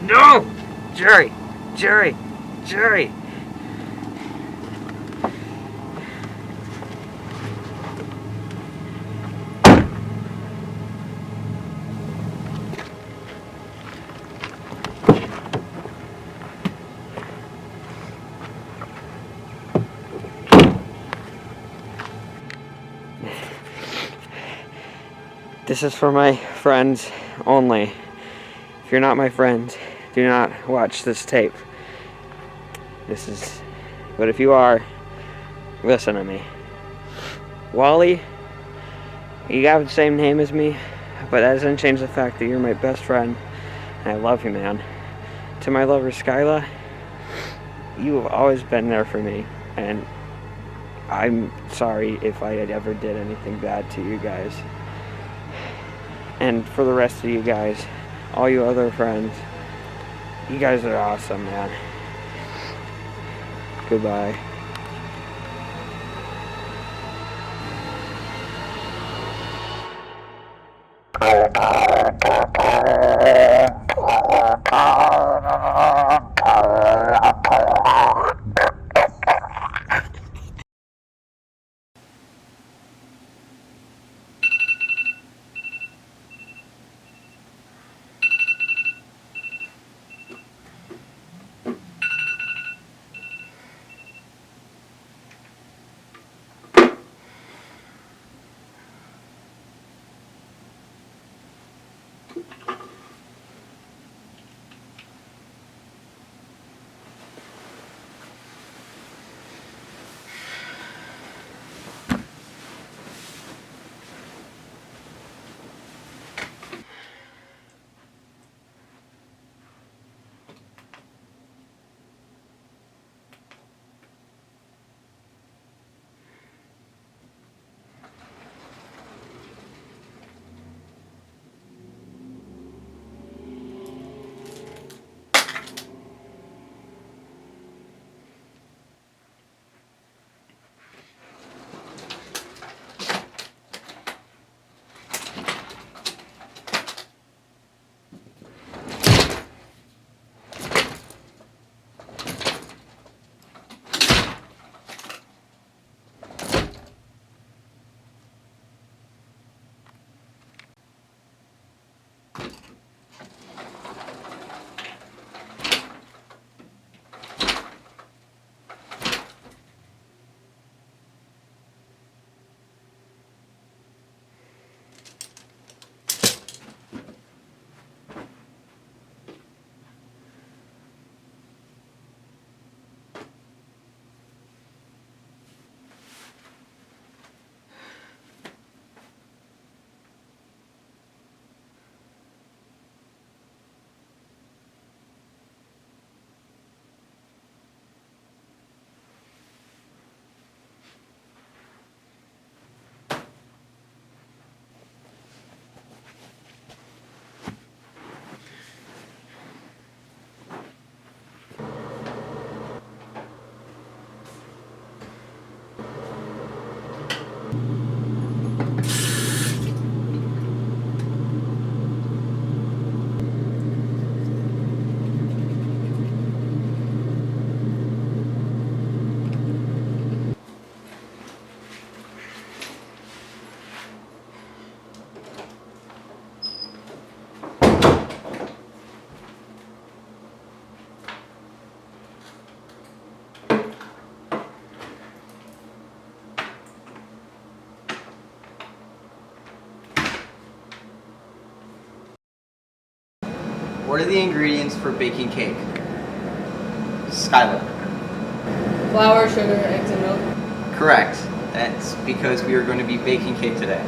No! Jerry! Jerry! Jerry! This is for my friends only. If you're not my friend, do not watch this tape. But if you are, listen to me. Wally, you have the same name as me, but that doesn't change the fact that you're my best friend, and I love you, man. To my lover, Skyla, you have always been there for me, and I'm sorry if I had ever did anything bad to you guys. And for the rest of you guys, all you other friends, you guys are awesome, man. Goodbye. What are the ingredients for baking cake? Skylar. Flour, sugar, eggs, and milk. Correct. That's because we are going to be baking cake today.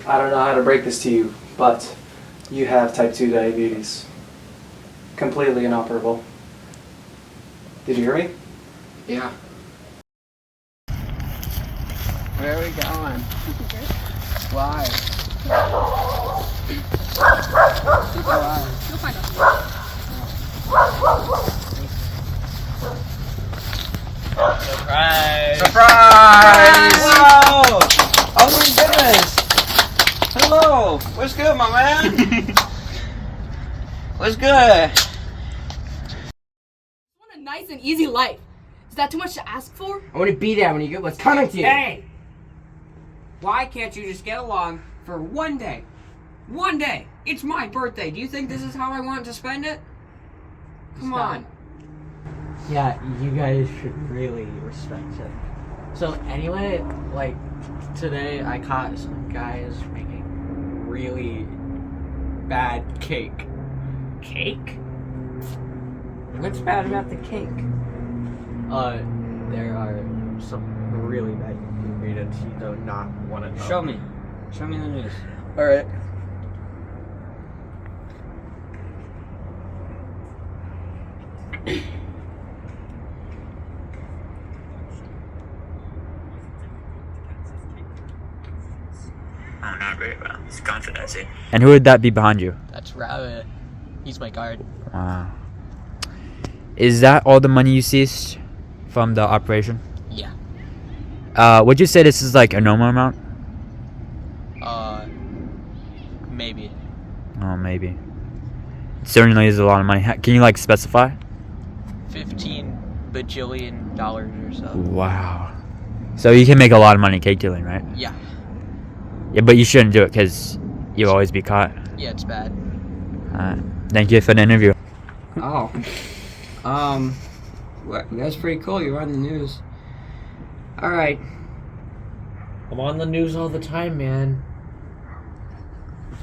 I don't know how to break this to you, but you have type 2 diabetes. Completely inoperable. Did you hear me? Yeah. Where are we going? Why? Why? You'll find out. Yo, what's good, my man? What's good? I want a nice and easy life. Is that too much to ask for? I want to be there when you get what's coming to you. Hey! Why can't you just get along for one day? One day! It's my birthday. Do you think this is how I want to spend it? Come on. Yeah, you guys should really respect it. So anyway, like, today I caught some guys making really bad cake. Cake? What's bad about the cake? There are some really bad ingredients you do not want to know. Show me. Show me the news. Alright. Oh, not very well. It's confidence. And who would that be behind you? That's Rabbit. He's my guard. Wow. Is that all the money you seized from the operation? Yeah. Would you say this is like a normal amount? Maybe. Oh, maybe. It certainly is a lot of money. Can you like specify? $15 bajillion or so. Wow. So you can make a lot of money cake dealing, right? Yeah. Yeah, but you shouldn't do it because you'll always be caught. Yeah, it's bad. Thank you for the interview. Oh. That's pretty cool. You're on the news. Alright. I'm on the news all the time, man.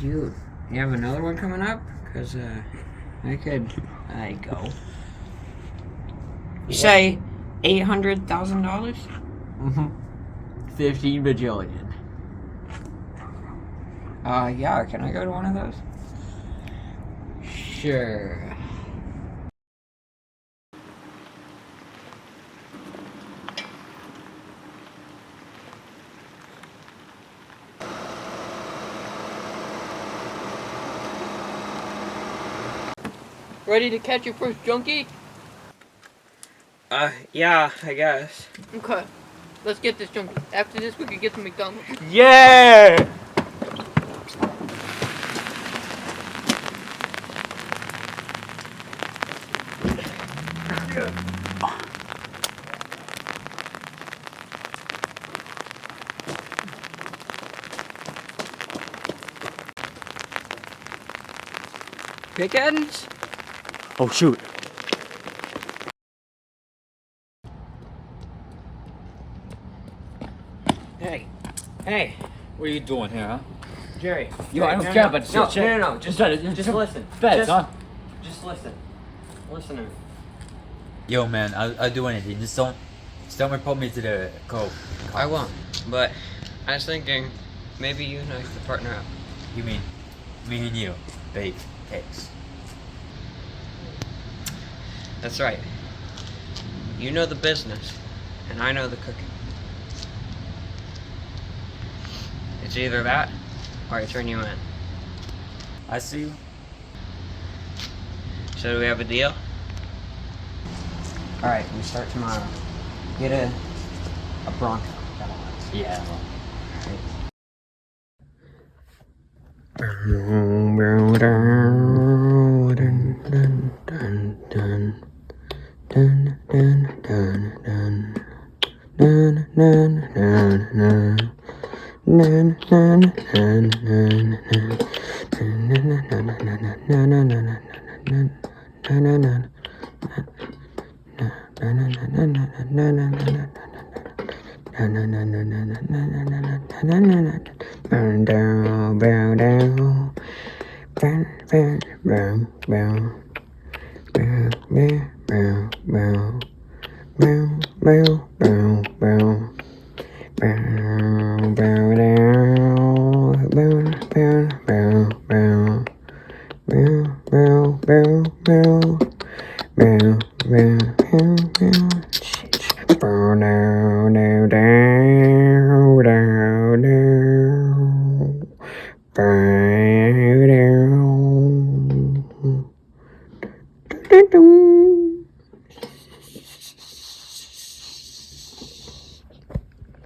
You have another one coming up? Because, I could go. You say $800,000? Mm-hmm. 15 bajillion. Yeah, can I go to one of those? Sure. Ready to catch your first junkie? Yeah, I guess. Okay. Let's get this junkie. After this, we could get some McDonald's. Yeah! Pickens? Oh, shoot. Hey, What are you doing here, huh? Jerry. Yo, I don't care about this No, shit. no, just listen. Beds, huh? Just listen. Listen to me. Yo, man, I'll do anything. Just don't report me to the co. I won't, but I was thinking maybe you and I could partner up. You mean me and you bake cakes? That's right. You know the business, and I know the cooking. It's either that, or I turn you in. I see you. So do we have a deal? Alright, we start tomorrow. Get a Bronco. Yeah.